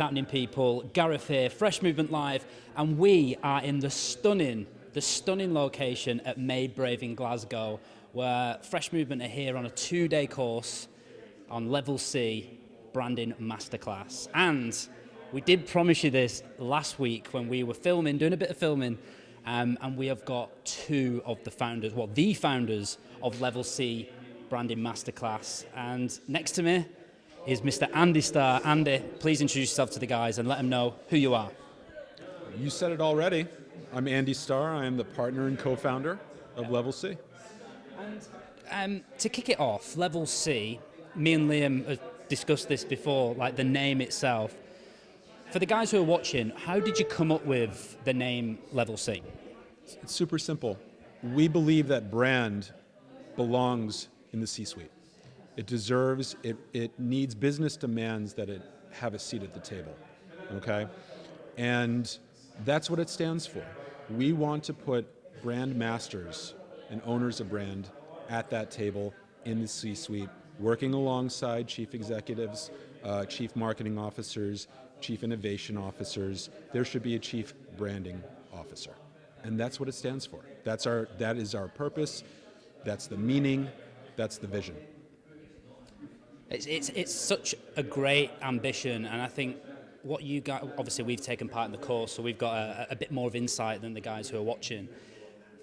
Happening people, Gareth here, Fresh Movement Live, and we are in the stunning location at Made Brave in Glasgow, where Fresh Movement are here on a 2-day course on Level C Branding Masterclass. And we did promise you this last week when we were filming, doing a bit of filming, and we have got two of the founders, the founders of Level C Branding Masterclass. And next to me is Mr. Andy Starr. Andy, please introduce yourself to the guys and let them know who you are. You said it already. I'm Andy Starr. I am the partner and co-founder of Level C. And to kick it off, Level C, me and Liam have discussed this before, like the name itself. For the guys who are watching, how did you come up with the name Level C? It's super simple. We believe that brand belongs in the C-suite. It deserves, it needs, business demands that it have a seat at the table, okay? And that's what it stands for. We want to put brand masters and owners of brand at that table in the C-suite, working alongside chief executives, chief marketing officers, chief innovation officers. There should be a chief branding officer. And that's what it stands for. That is our purpose, that's the meaning, that's the vision. It's such a great ambition, and I think what you guys, obviously we've taken part in the course, so we've got a bit more of insight than the guys who are watching.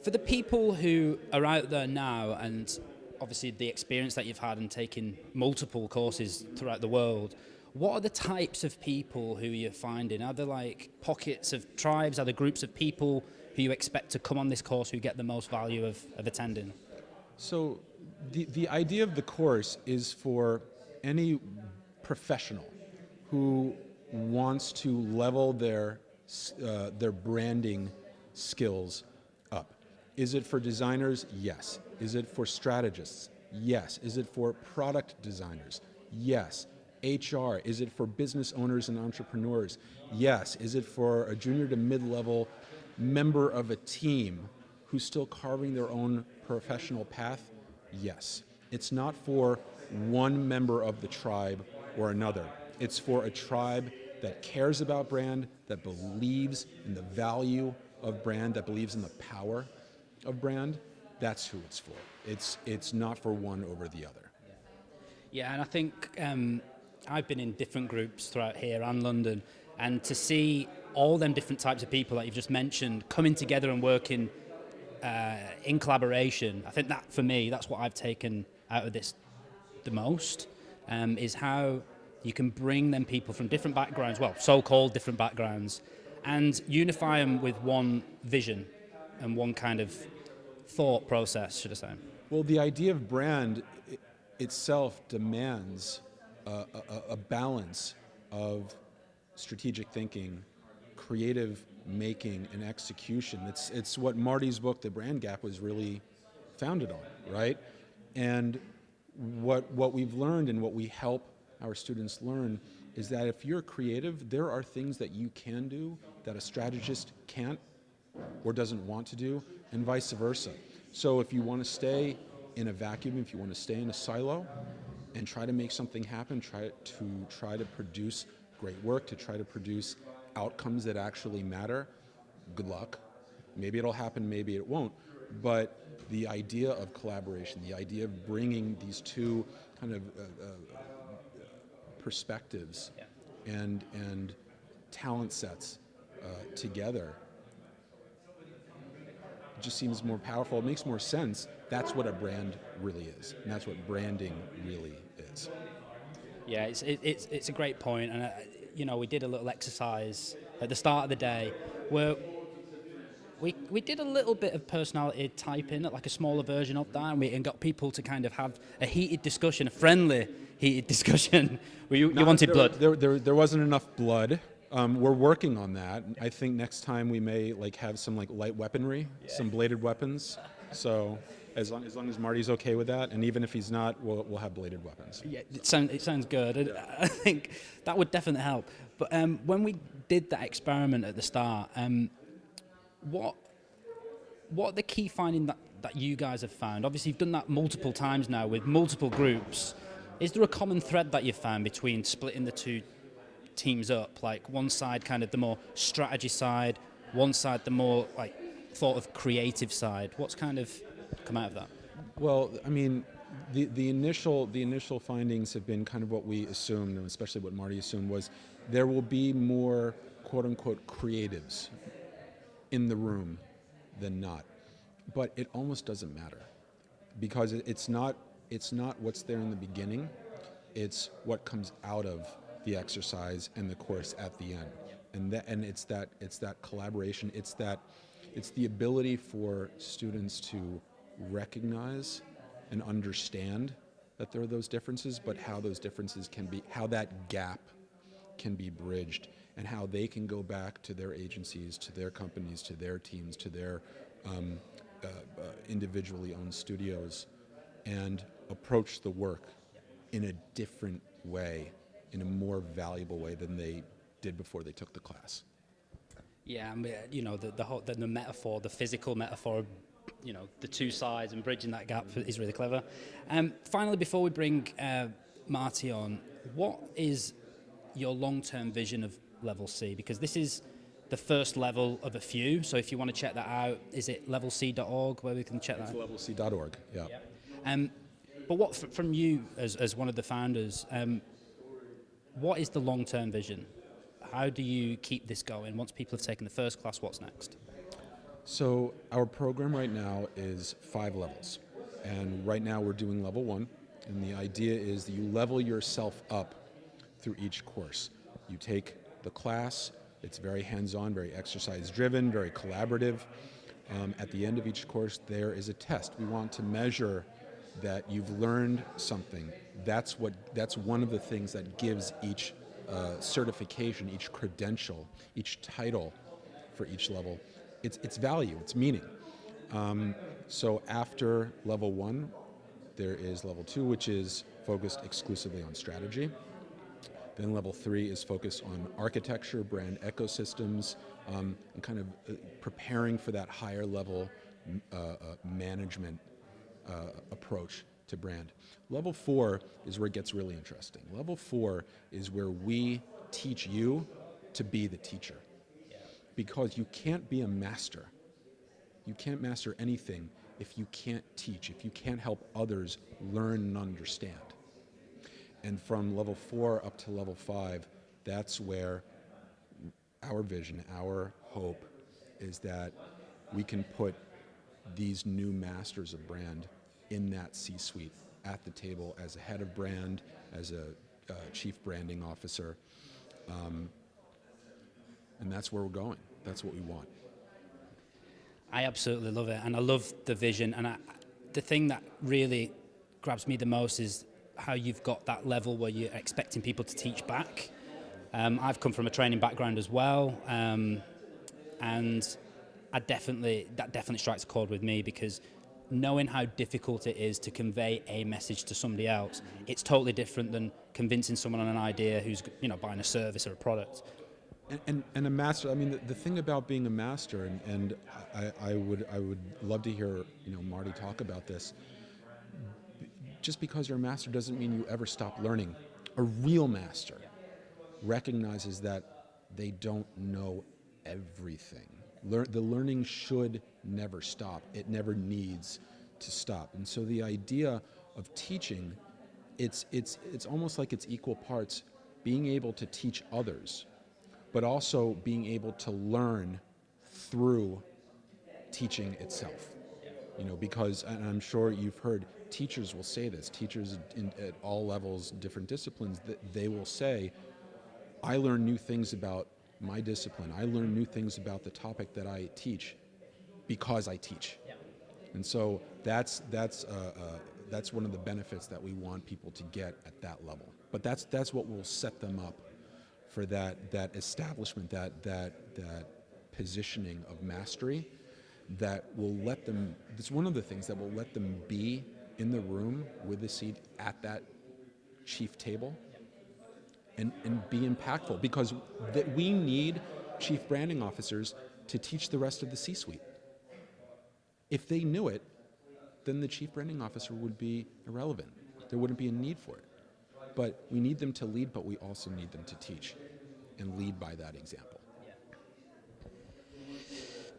For the people who are out there now, and obviously the experience that you've had in taking multiple courses throughout the world, what are the types of people who you're finding? Are there like pockets of tribes? Are there groups of people who you expect to come on this course who get the most value of attending? So the idea of the course is for any professional who wants to level their branding skills up. Is it for designers? Yes. Is it for strategists? Yes. Is it for product designers? Yes. HR? Is it for business owners and entrepreneurs? Yes. Is it for a junior to mid-level member of a team who's still carving their own professional path? Yes. It's not for one member of the tribe or another. It's for a tribe that cares about brand, that believes in the value of brand, that believes in the power of brand. That's who it's for. It's not for one over the other. Yeah, and I think I've been in different groups throughout here and London, and to see all them different types of people that you've just mentioned coming together and working in collaboration, I think that for me, that's what I've taken out of this the most, is how you can bring them people from different backgrounds, well, so-called different backgrounds, and unify them with one vision and one kind of thought process, should I say. Well, the idea of brand itself demands a balance of strategic thinking, creative making, and execution. It's what Marty's book, The Brand Gap, was really founded on, right? And what we've learned and what we help our students learn is that if you're creative, there are things that you can do that a strategist can't or doesn't want to do, and vice versa. So if you want to stay in a vacuum, if you want to stay in a silo and try to make something happen, try to produce great work, to try to produce outcomes that actually matter, good luck. Maybe it'll happen, maybe it won't. But the idea of collaboration, the idea of bringing these two kind of perspectives and talent sets together just seems more powerful. It makes more sense. That's what a brand really is, and that's what branding really is. Yeah, it's a great point, and we did a little exercise at the start of the day where we did a little bit of personality typing, like a smaller version of that, and got people to kind of have a heated discussion, a friendly heated discussion. You wanted blood. There wasn't enough blood. We're working on that. I think next time we may have some light weaponry, some bladed weapons. So as long as Marty's okay with that, and even if he's not, we'll have bladed weapons. Yeah, it sounds good. I think that would definitely help. But when we did that experiment at the start, what are the key findings that you guys have found? Obviously, you've done that multiple times now with multiple groups. Is there a common thread that you've found between splitting the two teams up? Like one side kind of the more strategy side, one side the more like thought of creative side. What's kind of come out of that? Well, I mean, the initial findings have been kind of what we assumed, and especially what Marty assumed, was there will be more quote unquote creatives in the room than not. But it almost doesn't matter because it's not what's there in the beginning, it's what comes out of the exercise and the course at the end. And it's that collaboration, it's the ability for students to recognize and understand that there are those differences, but how those differences how that gap can be bridged, and how they can go back to their agencies, to their companies, to their teams, to their individually owned studios, and approach the work in a different way, in a more valuable way than they did before they took the class. Yeah, I mean, the metaphor, the physical metaphor, the two sides and bridging that gap is really clever. Finally, before we bring Marty on, what is your long-term vision of Level C? Because this is the first level of a few, so if you want to check that out, is it levelc.org where we can check that out? It's levelc.org, yeah. But what, from you as one of the founders, what is the long-term vision? How do you keep this going? Once people have taken the first class, what's next? So our program right now is 5 levels. And right now we're doing level 1. And the idea is that you level yourself up through each course. You take the class, it's very hands-on, very exercise-driven, very collaborative. At the end of each course, there is a test. We want to measure that you've learned something. That's one of the things that gives each certification, each credential, each title for each level, its value, its meaning. So after level 1, there is level 2, which is focused exclusively on strategy. Then level 3 is focused on architecture, brand ecosystems, and kind of preparing for that higher level management approach to brand. Level 4 is where it gets really interesting. Level 4 is where we teach you to be the teacher. Because you can't be a master. You can't master anything if you can't teach, if you can't help others learn and understand. And from level 4 up to level 5, that's where our vision, our hope is that we can put these new masters of brand in that C-suite at the table as a head of brand, as a chief branding officer. And that's where we're going. That's what we want. I absolutely love it, and I love the vision. And the thing that really grabs me the most is how you've got that level where you're expecting people to teach back. I've come from a training background as well, and that definitely strikes a chord with me, because knowing how difficult it is to convey a message to somebody else, it's totally different than convincing someone on an idea who's buying a service or a product. And a master, I mean, the thing about being a master, and I would love to hear Marty talk about this. Just because you're a master doesn't mean you ever stop learning. A real master recognizes that they don't know everything. The learning should never stop. It never needs to stop. And so the idea of teaching, it's almost like it's equal parts being able to teach others, but also being able to learn through teaching itself. Because, and I'm sure you've heard, teachers will say this, teachers at all levels, different disciplines, that they will say, I learn new things about my discipline. I learn new things about the topic that I teach because I teach. Yeah. And so that's one of the benefits that we want people to get at that level. But that's what will set them up for that establishment, that positioning of mastery that will let them, it's one of the things that will let them be in the room with the seat at that chief table and be impactful, because we need chief branding officers to teach the rest of the C-suite. If they knew it, then the chief branding officer would be irrelevant. There wouldn't be a need for it. But we need them to lead, but we also need them to teach. and lead by that example.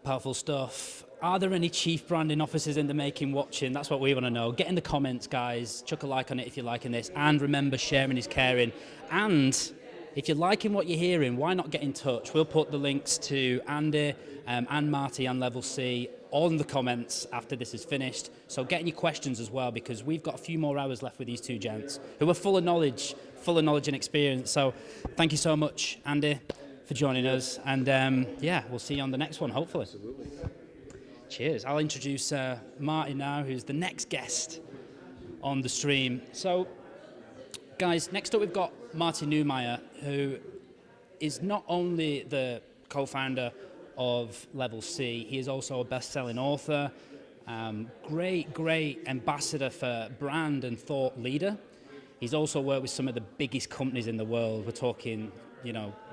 Powerful stuff. Are there any chief branding officers in the making watching? That's what we want to know. Get in the comments, guys. Chuck a like on it if you're liking this. And remember, sharing is caring. And if you're liking what you're hearing, why not get in touch? We'll put the links to Andy and Marty and Level C all in the comments after this is finished. So get any questions as well, because we've got a few more hours left with these two gents who are full of knowledge and experience. So thank you so much, Andy, for joining us. And yeah, we'll see you on the next one, hopefully. Absolutely. Cheers. I'll introduce Marty now, who's the next guest on the stream. So, guys, next up we've got Marty Neumeier, who is not only the co-founder of Level C, he is also a best-selling author, great ambassador for brand and thought leader. He's also worked with some of the biggest companies in the world. We're talking,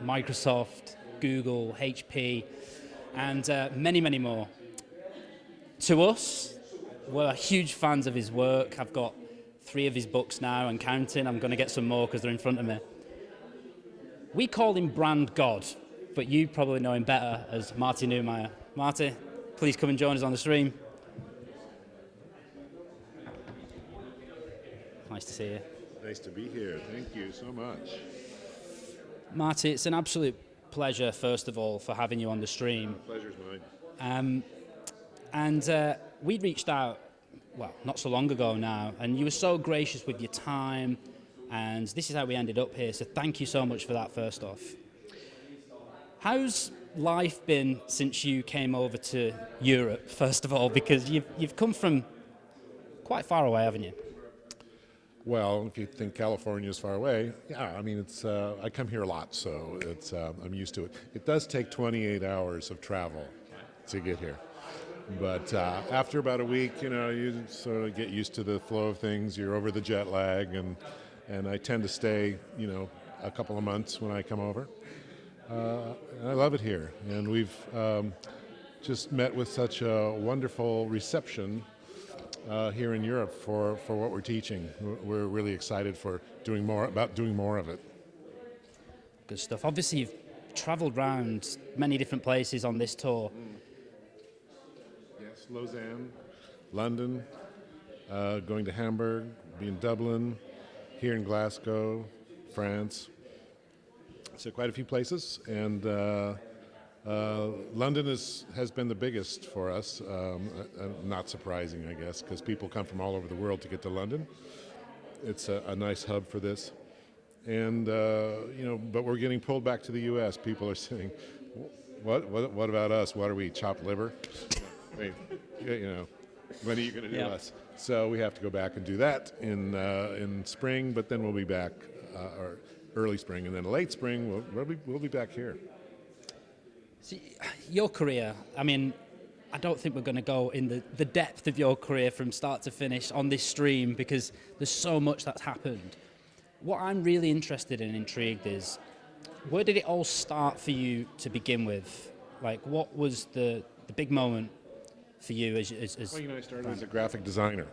Microsoft, Google, HP, and many more. To us, we're huge fans of his work. I've got 3 of his books now and counting. I'm going to get some more because they're in front of me. We call him Brand God, but you probably know him better as Marty Neumeier. Marty, please come and join us on the stream. Nice to see you. Nice to be here. Thank you so much. Marty, it's an absolute pleasure, first of all, for having you on the stream. Pleasure's mine. And we reached out, not so long ago now, and you were so gracious with your time, and this is how we ended up here, so thank you so much for that, first off. How's life been since you came over to Europe, first of all, because you've come from quite far away, haven't you? Well, if you think California is far away, yeah, I mean, it's I come here a lot, so it's I'm used to it. It does take 28 hours of travel to get here. But after about a week, you sort of get used to the flow of things. You're over the jet lag, and I tend to stay, a couple of months when I come over. And I love it here, and we've just met with such a wonderful reception here in Europe for what we're teaching. We're really excited for doing more of it. Good stuff. Obviously, you've traveled around many different places on this tour. Yes, Lausanne, London, going to Hamburg, be in Dublin, here in Glasgow, France. So quite a few places, and London has been the biggest for us. Not surprising, I guess, because people come from all over the world to get to London. It's a nice hub for this, and but we're getting pulled back to the U.S. People are saying, "What about us? What are we, chopped liver? Wait, when are you going to do us?" So we have to go back and do that in spring, but then we'll be back, or early spring, and then late spring we'll be back here. See, your career, I mean, I don't think we're going to go in the depth of your career from start to finish on this stream because there's so much that's happened. What I'm really interested and intrigued is, where did it all start for you to begin with? Like, what was the big moment for you as Well, I started as a graphic designer,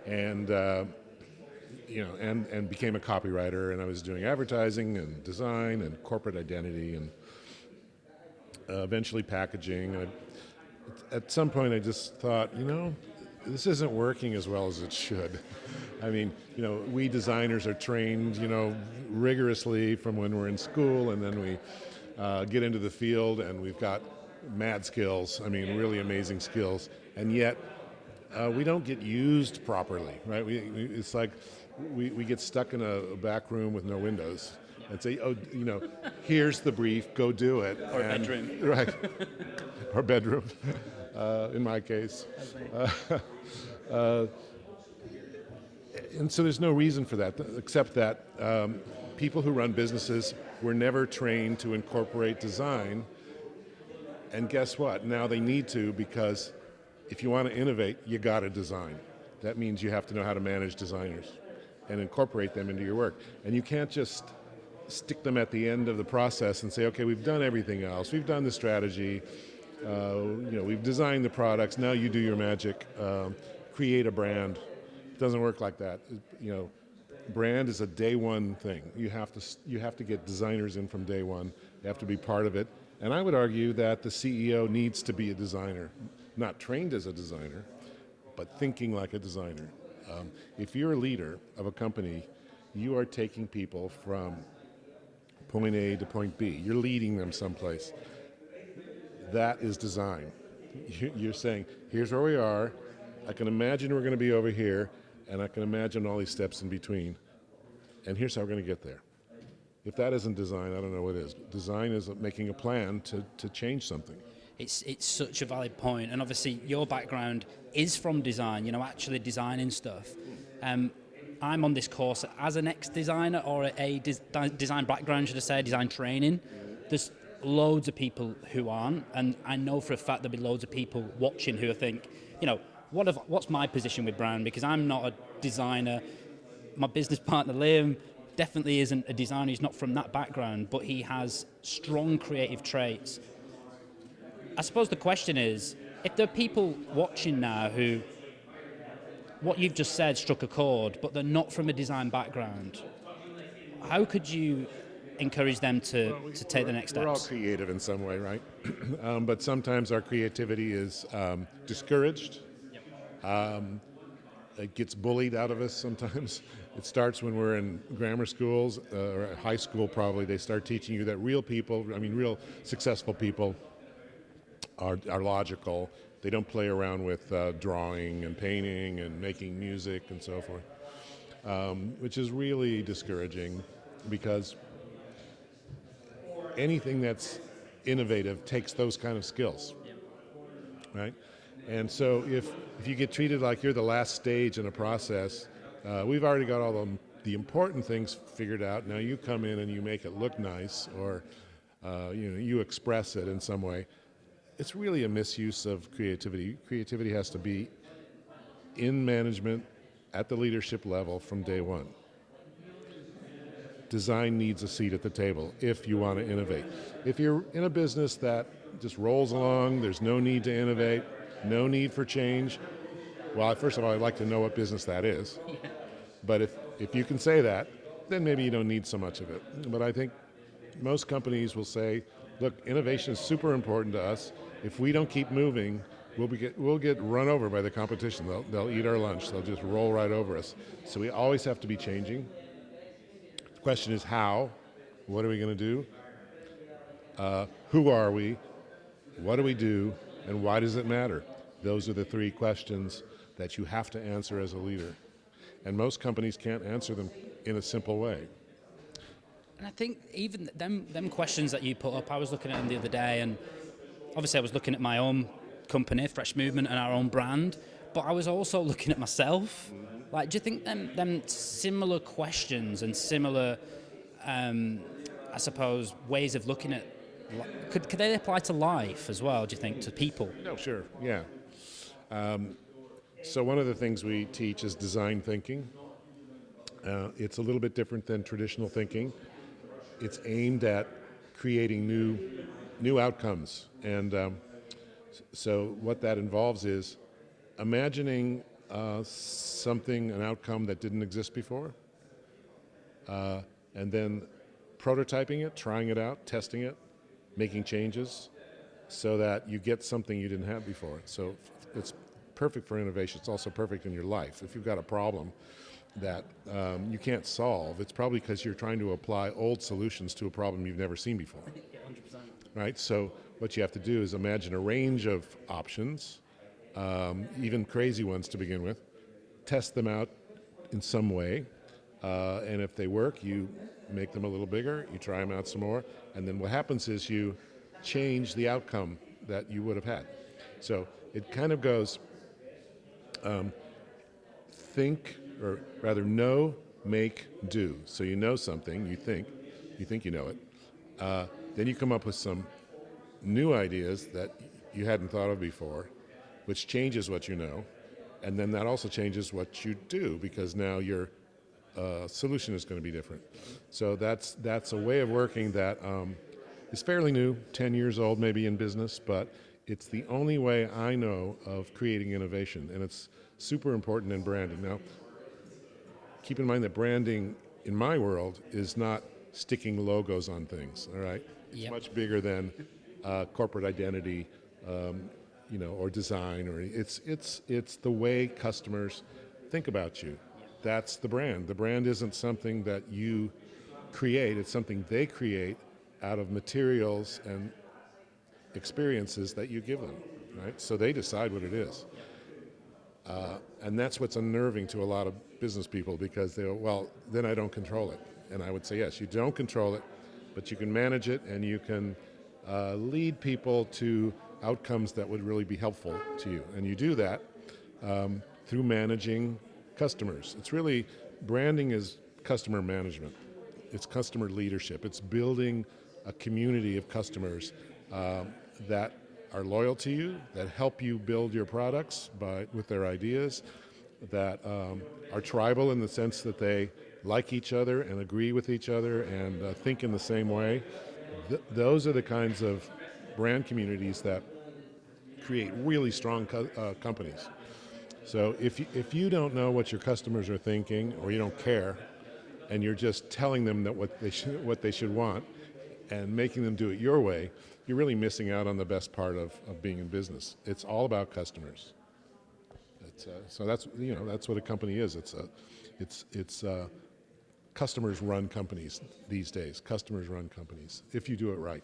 and and became a copywriter, and I was doing advertising and design and corporate identity and eventually packaging. At some point I just thought, this isn't working as well as it should. I mean, we designers are trained, rigorously from when we're in school, and then we get into the field and we've got mad skills, really amazing skills, and yet we don't get used properly, right? It's like we get stuck in a back room with no windows and say, here's the brief, go do it. Or bedroom. Right. Or bedroom, in my case. And so there's no reason for that, except that people who run businesses were never trained to incorporate design. And guess what? Now they need to, because if you want to innovate, you got to design. That means you have to know how to manage designers and incorporate them into your work. And you can't just stick them at the end of the process and say, okay, we've done everything else. We've done the strategy. We've designed the products. Now you do your magic. Create a brand. It doesn't work like that. brand is a day one thing. You have to get designers in from day one. You have to be part of it. And I would argue that the CEO needs to be a designer, not trained as a designer, but thinking like a designer. If you're a leader of a company, you are taking people from point A to point B. You're leading them someplace. That is design. You're saying, here's where we are. I can imagine we're going to be over here, and I can imagine all these steps in between. And here's how we're going to get there. If that isn't design, I don't know what is. Design is making a plan to change something. It's such a valid point, and obviously your background is from design, actually designing stuff. I'm on this course as an ex-designer or a design background, should I say, design training. There's loads of people who aren't, and I know for a fact there'll be loads of people watching who think, what's my position with brand? Because I'm not a designer. My business partner, Liam, definitely isn't a designer. He's not from that background, but he has strong creative traits. I suppose the question is, if there are people watching now who, what you've just said struck a chord, but they're not from a design background, how could you encourage them to take the next steps? We're all creative in some way, right? But sometimes our creativity is discouraged. It gets bullied out of us sometimes. It starts when we're in grammar schools or high school probably. They start teaching you that real successful people are logical. They don't play around with drawing and painting and making music and so forth, which is really discouraging because anything that's innovative takes those kind of skills, right? And so if you get treated like you're the last stage in a process, we've already got all the important things figured out. Now you come in and you make it look nice, or you express it in some way. It's really a misuse of creativity. Creativity has to be in management at the leadership level from day one. Design needs a seat at the table if you want to innovate. If you're in a business that just rolls along, there's no need to innovate, no need for change, well, first of all, I'd like to know what business that is. Yeah. But if you can say that, then maybe you don't need so much of it. But I think most companies will say, look, innovation is super important to us. If we don't keep moving, we'll get run over by the competition. They'll eat our lunch. They'll just roll right over us. So we always have to be changing. The question is how? What are we going to do? Who are we? What do we do? And why does it matter? Those are the three questions that you have to answer as a leader. And most companies can't answer them in a simple way. And I think even them questions that you put up, I was looking at them the other day, and obviously I was looking at my own company, Fresh Movement, and our own brand, but I was also looking at myself. Like, do you think them similar questions and similar, I suppose, ways of looking at, could they apply to life as well, do you think, to people? No, sure, yeah. So one of the things we teach is design thinking. It's a little bit different than traditional thinking. It's aimed at creating new outcomes. And so what that involves is imagining an outcome that didn't exist before, and then prototyping it, trying it out, testing it, making changes so that you get something you didn't have before. So it's perfect for innovation. It's also perfect in your life. If you've got a problem that you can't solve, it's probably because you're trying to apply old solutions to a problem you've never seen before. 100%. Right? So what you have to do is imagine a range of options, even crazy ones to begin with, test them out in some way, and if they work, you make them a little bigger, you try them out some more, and then what happens is you change the outcome that you would have had. So it kind of goes think, or rather know, make, do. So you know something, you think you know it. Then you come up with some new ideas that you hadn't thought of before, which changes what you know, and then that also changes what you do, because now your solution is going to be different. So that's a way of working that is fairly new, 10 years old maybe in business, but it's the only way I know of creating innovation, and it's super important in branding. Now, keep in mind that branding in my world is not sticking logos on things, all right? It's much bigger than corporate identity, or design, or it's the way customers think about you. That's the brand. The brand isn't something that you create, it's something they create out of materials and experiences that you give them, right? So they decide what it is. And that's what's unnerving to a lot of business people, because they go, well, then I don't control it. And I would say, yes, you don't control it, but you can manage it, and you can lead people to outcomes that would really be helpful to you. And you do that through managing customers. It's really, branding is customer management. It's customer leadership. It's building a community of customers that are loyal to you, that help you build your products with their ideas, that are tribal in the sense that they like each other and agree with each other and think in the same way. Those are the kinds of brand communities that create really strong companies. So if you don't know what your customers are thinking, or you don't care, and you're just telling them that what they should want and making them do it your way, you're really missing out on the best part of being in business. It's all about customers. So that's what a company is. It's customers run companies these days. Customers run companies if you do it right.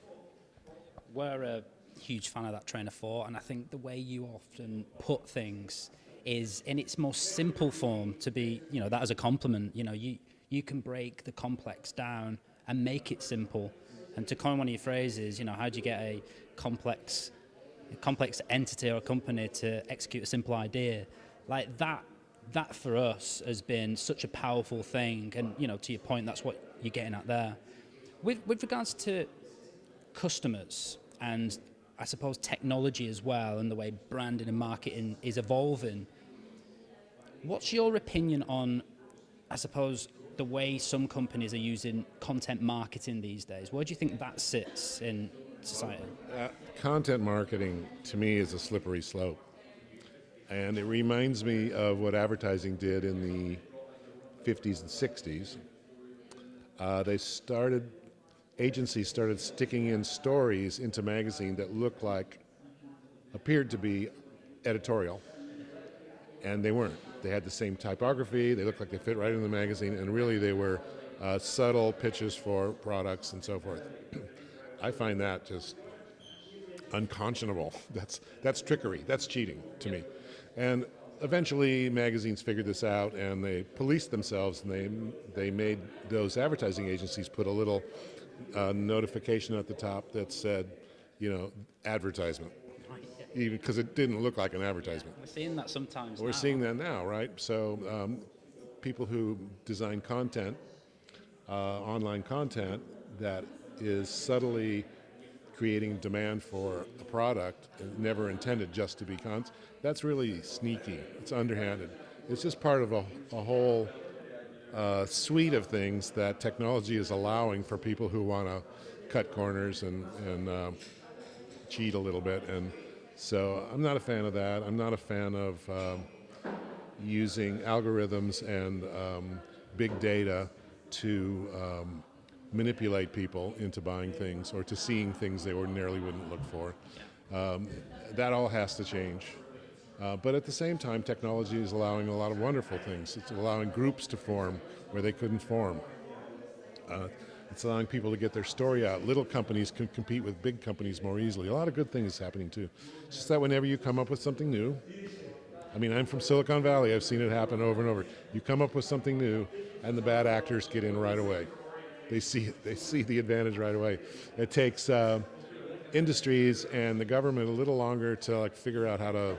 We're a huge fan of that train of thought, and I think the way you often put things is in its most simple form, to be, that as a compliment. You can break the complex down and make it simple. And to coin one of your phrases, how do you get a complex entity or a company to execute a simple idea? Like that for us has been such a powerful thing. And, to your point, that's what you're getting at there. With regards to customers and I suppose technology as well, and the way branding and marketing is evolving, what's your opinion on, I suppose, the way some companies are using content marketing these days? Where do you think that sits in society? Content marketing, to me, is a slippery slope. And it reminds me of what advertising did in the 50s and 60s. Agencies started sticking in stories into magazine that appeared to be editorial, and they weren't. They had the same typography, they looked like they fit right in the magazine, and really they were subtle pitches for products and so forth. I find that just unconscionable. That's trickery, that's cheating to me. And eventually magazines figured this out, and they policed themselves, and they made those advertising agencies put a little notification at the top that said, advertisement, even because it didn't look like an advertisement. We're seeing that sometimes. We're seeing that now, right? So people who design content, online content, that is subtly creating demand for a product never intended just to be content, that's really sneaky. It's underhanded. It's just part of a whole suite of things that technology is allowing for people who want to cut corners and cheat a little bit. And so I'm not a fan of that. I'm not a fan of using algorithms and big data to manipulate people into buying things or to seeing things they ordinarily wouldn't look for. That all has to change. But at the same time, technology is allowing a lot of wonderful things. It's allowing groups to form where they couldn't form. It's allowing people to get their story out. Little companies can compete with big companies more easily. A lot of good things happening too. It's just that whenever you come up with something new, I'm from Silicon Valley. I've seen it happen over and over. You come up with something new, and the bad actors get in right away. They see the advantage right away. It takes industries and the government a little longer to figure out how to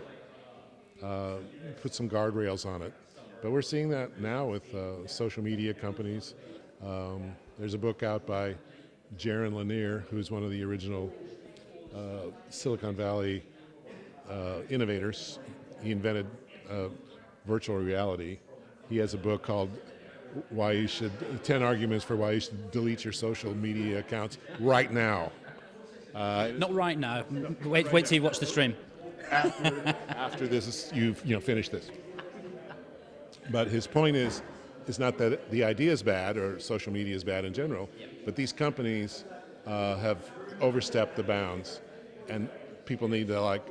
put some guardrails on it. But we're seeing that now with social media companies. There's a book out by Jaron Lanier, who's one of the original Silicon Valley innovators. He invented virtual reality. He has a book called 10 Arguments for Why You Should Delete Your Social Media Accounts Right Now. Not right now. Wait till you watch the stream. After this, you've finished this. But his point is, it's not that the idea is bad or social media is bad in general, but these companies have overstepped the bounds, and people need to like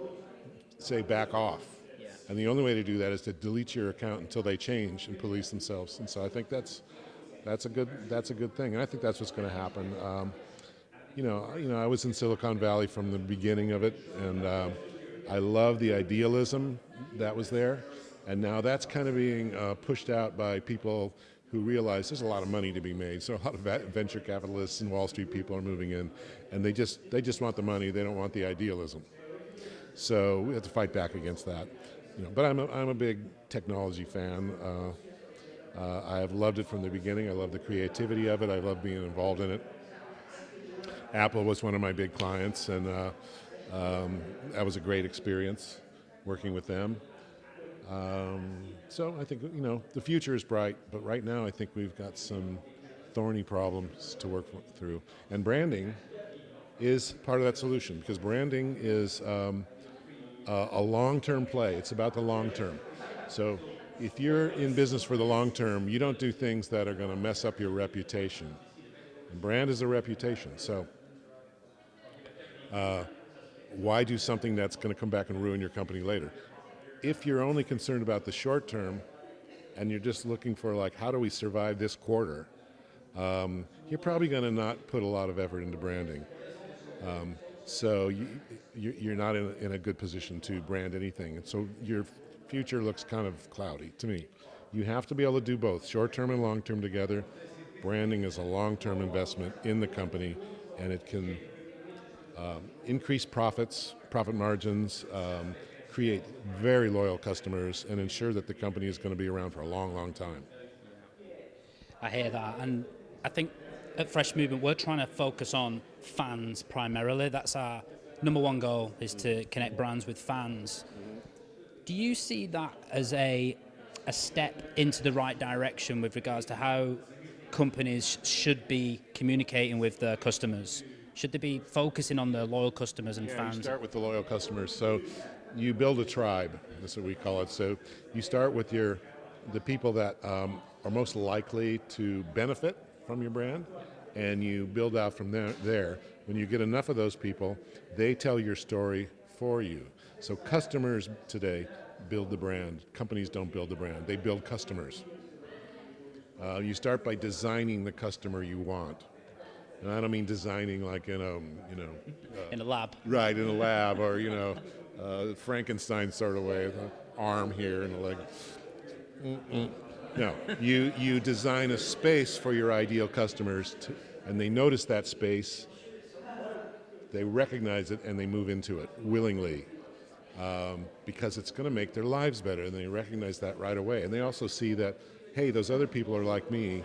say back off. Yeah. And the only way to do that is to delete your account until they change and police themselves. And so I think that's a good thing, and I think that's what's going to happen. I was in Silicon Valley from the beginning of it, and I love the idealism that was there. And now that's kind of being pushed out by people who realize there's a lot of money to be made. So a lot of venture capitalists and Wall Street people are moving in, and they just want the money. They don't want the idealism. So we have to fight back against that. But I'm a big technology fan. I have loved it from the beginning. I love the creativity of it. I love being involved in it. Apple was one of my big clients, and that was a great experience working with them. So I think the future is bright, but right now I think we've got some thorny problems to work through. And branding is part of that solution, because branding is a long-term play. It's about the long term. So if you're in business for the long term, you don't do things that are going to mess up your reputation. And brand is a reputation. So why do something that's going to come back and ruin your company later? If you're only concerned about the short term and you're just looking for like, how do we survive this quarter, you're probably going to not put a lot of effort into branding. So you're not in a good position to brand anything. And so your future looks kind of cloudy to me. You have to be able to do both, short-term and long-term together. Branding is a long-term investment in the company, and it can increase profits, profit margins, create very loyal customers, and ensure that the company is going to be around for a long, long time. I hear that, and I think at Fresh Movement we're trying to focus on fans primarily. That's our number one goal, is to connect brands with fans. Do you see that as a step into the right direction with regards to how companies should be communicating with their customers? Should they be focusing on their loyal customers and fans? You start with the loyal customers. So you build a tribe, that's what we call it. So you start with the people that are most likely to benefit from your brand, and you build out from there. When you get enough of those people, they tell your story for you. So customers today build the brand. Companies don't build the brand. They build customers. You start by designing the customer you want. And I don't mean designing like in in a lab. Right, in a lab, or Frankenstein sort of way, with an arm here and a leg. No, you design a space for your ideal customers, and they notice that space, they recognize it, and they move into it willingly, because it's going to make their lives better, and they recognize that right away. And they also see that, hey, those other people are like me.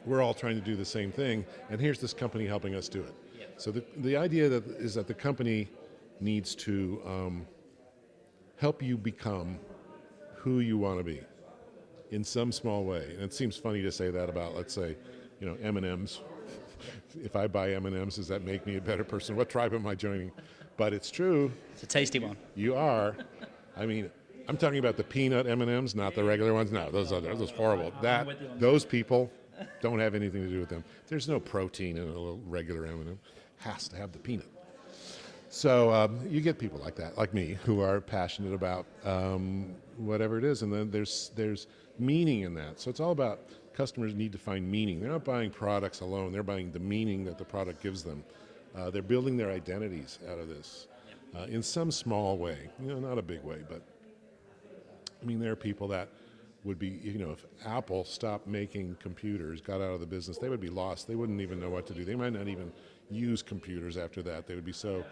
We're all trying to do the same thing, and here's this company helping us do it. Yeah. So the idea is that the company needs to help you become who you want to be in some small way. And it seems funny to say that about, let's say, M&Ms. If I buy M&Ms, does that make me a better person? What tribe am I joining? But it's true. It's a tasty one. You are. I mean, I'm talking about the peanut M&Ms, not the regular ones. No, those are horrible. Those people don't have anything to do with them. There's no protein in a little regular M&M. Has to have the peanut. So you get people like that, like me, who are passionate about whatever it is, and then there's meaning in that. So it's all about customers need to find meaning. They're not buying products alone. They're buying the meaning that the product gives them. They're building their identities out of this in some small way. Not a big way, but I mean, there are people that would be, if Apple stopped making computers, got out of the business, they would be lost. They wouldn't even know what to do. They might not even use computers after that. They would be so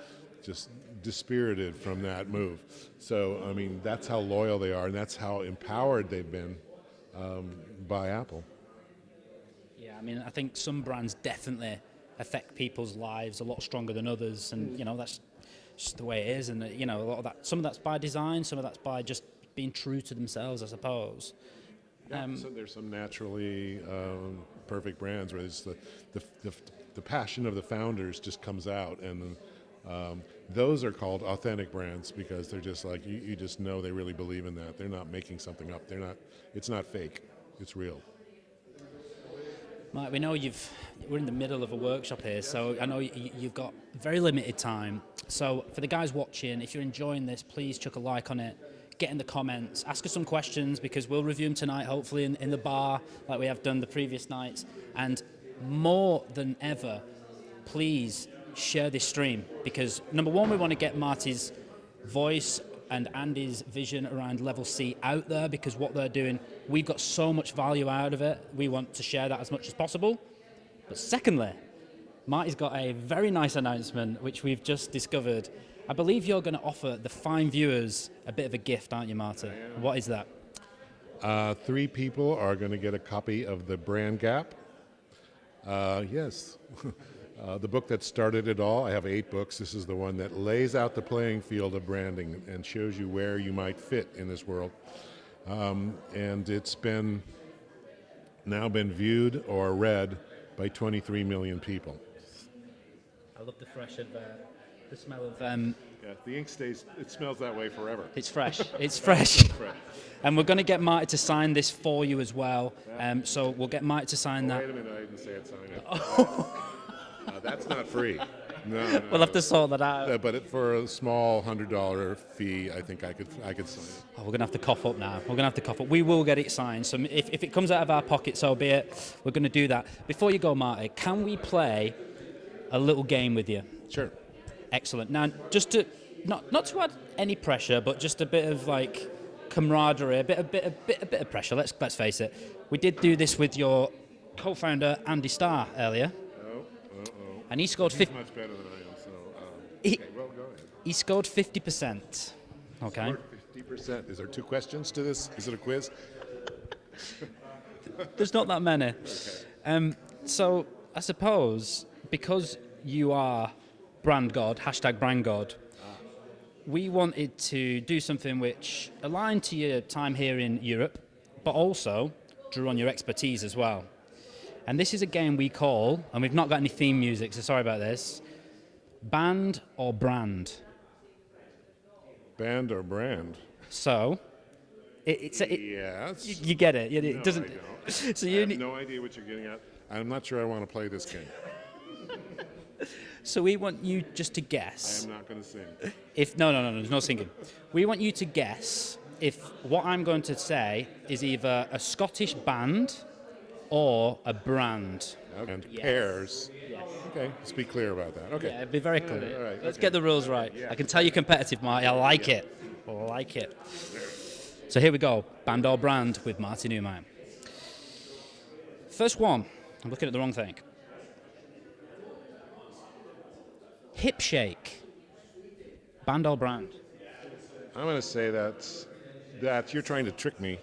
just dispirited from that move. So, I mean, that's how loyal they are, and that's how empowered they've been by Apple. Yeah, I mean, I think some brands definitely affect people's lives a lot stronger than others, and that's just the way it is. And a lot of that, some of that's by design, some of that's by just being true to themselves, I suppose. So there's some naturally perfect brands where it's the passion of the founders just comes out, and those are called authentic brands because they're just like you just know they really believe in that. They're not making something up. It's not fake. It's real. Mike, we know we're in the middle of a workshop here, so I know you've got very limited time. So for the guys watching, if you're enjoying this, please chuck a like on it, get in the comments, ask us some questions, because we'll review them tonight, hopefully in the bar, like we have done the previous nights. And more than ever, please share this stream, because number one, we want to get Marty's voice and Andy's vision around Level C out there, because what they're doing, we've got so much value out of it. We want to share that as much as possible. But secondly, Marty's got a very nice announcement, which we've just discovered. I believe you're going to offer the fine viewers a bit of a gift, aren't you, Marty? What is that? 3 people are going to get a copy of The Brand Gap. Yes. The book that started it all. I have 8 books. This is the one that lays out the playing field of branding and shows you where you might fit in this world. And it's now been viewed or read by 23 million people. I love the fresh of the smell of. Yeah, the ink stays. It smells that way forever. It's fresh. It's fresh. And we're going to get Marty to sign this for you as well. So we'll get Marty to sign that. Wait a minute, I didn't say I'd sign it. That's not free. No. We'll have to sort that out. But for a small $100 fee, I think I could sign it. Oh, we're going to have to cough up now. We're going to have to cough up. We will get it signed. So if it comes out of our pocket, so be it. We're going to do that. Before you go, Marty, can we play a little game with you? Sure. Excellent. Now, just to not to add any pressure, but just a bit of like camaraderie, a bit of pressure. Let's face it. We did do this with your co-founder Andy Starr earlier. And he scored 50. He's much better than I am. So, well, go ahead. He scored 50%. Okay. 50%. Is there 2 questions to this? Is it a quiz? There's not that many. Okay. So I suppose because you are brand god, #brand god, we wanted to do something which aligned to your time here in Europe, but also drew on your expertise as well. And this is a game we call, and we've not got any theme music, so sorry about this, Band or Brand. Band or brand? So, yes. You get it. It No, doesn't. I don't. So I you have no idea what you're getting at. I'm not sure I want to play this game. So we want you just to guess. I am not going to sing. If no, there's no singing. We want you to guess if what I'm going to say is either a Scottish band or a brand. And Yes. pairs. Yes. Okay, let's be clear about that. Okay. Yeah, be very clear. All right, Let's okay. get the rules right. Yeah. I can tell you're competitive, Marty. I like it. I like it. So here we go. Band or brand with Marty Neumeier. First one. I'm looking at the wrong thing. Hip shake. Band or brand? I'm going to say that you're trying to trick me.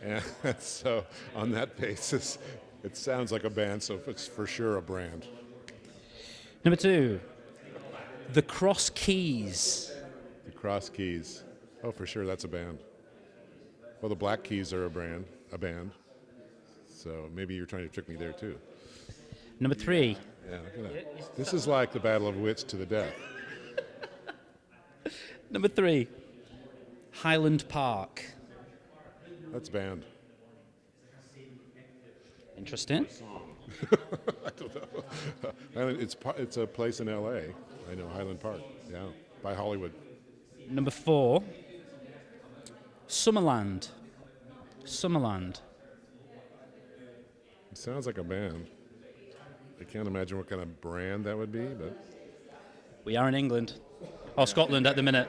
And so on that basis, it sounds like a band, so it's for sure a brand. Number 2. The Cross Keys. The Cross Keys. Oh, for sure, that's a band. Well, the Black Keys are a band. So maybe you're trying to trick me there too. Number 3. Yeah, look at that. This is like the Battle of Wits to the death. Number 3. Highland Park. That's band. Interesting. I don't know. It's a place in L.A. I know, Highland Park. Yeah, by Hollywood. Number 4. Summerland. Summerland. It sounds like a band. I can't imagine what kind of brand that would be, but We are in England. Or Scotland at the minute.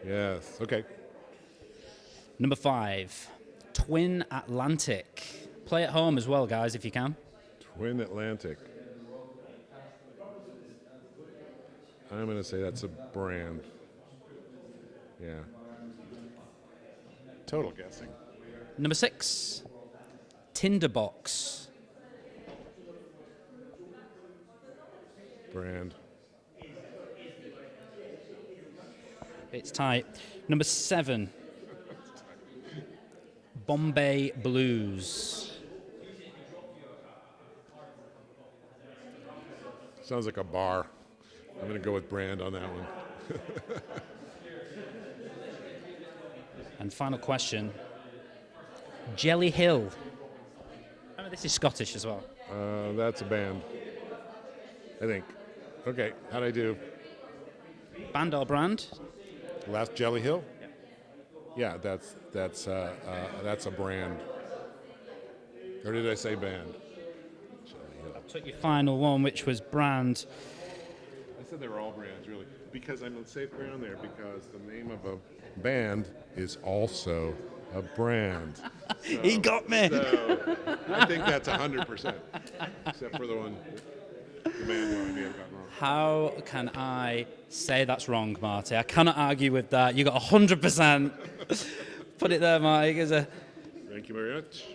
yes. Okay. Number 5. Twin Atlantic. Play at home as well, guys, if you can. Twin Atlantic. I'm going to say that's a brand. Yeah. Total guessing. Number 6. Tinderbox. Brand. It's tight. Number 7. Bombay Blues. Sounds like a bar. I'm going to go with brand on that one. And final question. Jelly Hill. of this is Scottish as well. That's a band, I think. Okay, how'd I do? Band or brand? Last Jelly Hill? Yeah, that's a brand. Or did I say band? Jelly Hill. Took your final one, which was brand. I said they were all brands, really, because I'm on safe ground there, because the name of a band is also a brand. So, He got me. So I think that's 100%, except for the one, the band one I may have gotten wrong. How can I say that's wrong, Marty? I cannot argue with that. You got 100%. Put it there, Marty. Thank you very much.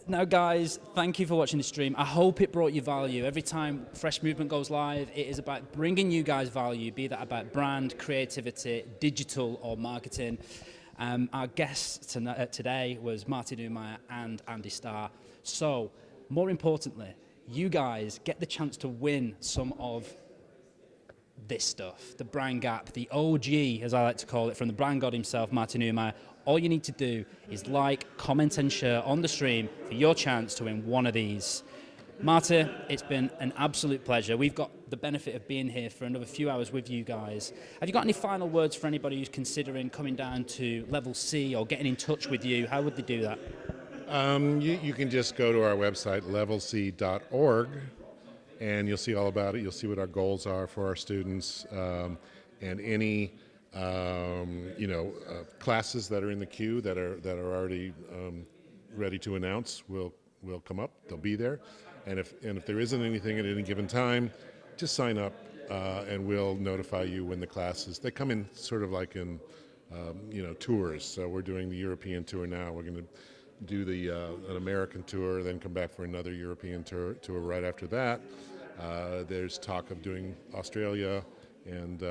Now, guys, thank you for watching the stream. I hope it brought you value. Every time Fresh Movement goes live, it is about bringing you guys value, be that about brand, creativity, digital, or marketing. Our guest today was Marty Neumeier and Andy Starr. So, more importantly, you guys get the chance to win some of this stuff, the brand gap, the OG, as I like to call it, from the brand god himself, Marty Neumeier. All you need to do is like, comment, and share on the stream for your chance to win one of these. Marty, it's been an absolute pleasure. We've got the benefit of being here for another few hours with you guys. Have you got any final words for anybody who's considering coming down to Level C or getting in touch with you? How would they do that? You can just go to our website, levelc.org, and you'll see all about it. You'll see what our goals are for our students, and any classes that are in the queue that are already ready to announce will come up. They'll be there, and if there isn't anything at any given time, just sign up, and we'll notify you when the classes. They come in sort of like in tours. So we're doing the European tour now. We're going to do an American tour, then come back for another European tour right after that. There's talk of doing Australia, and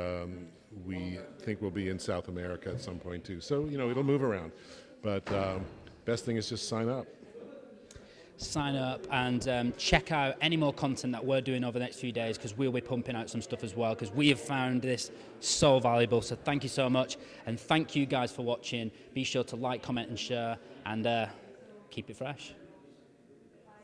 we think we'll be in South America at some point too. So, it'll move around. But best thing is just sign up. Sign up and check out any more content that we're doing over the next few days, because we'll be pumping out some stuff as well, because we have found this so valuable. So thank you so much, and thank you guys for watching. Be sure to like, comment, and share, and keep it fresh.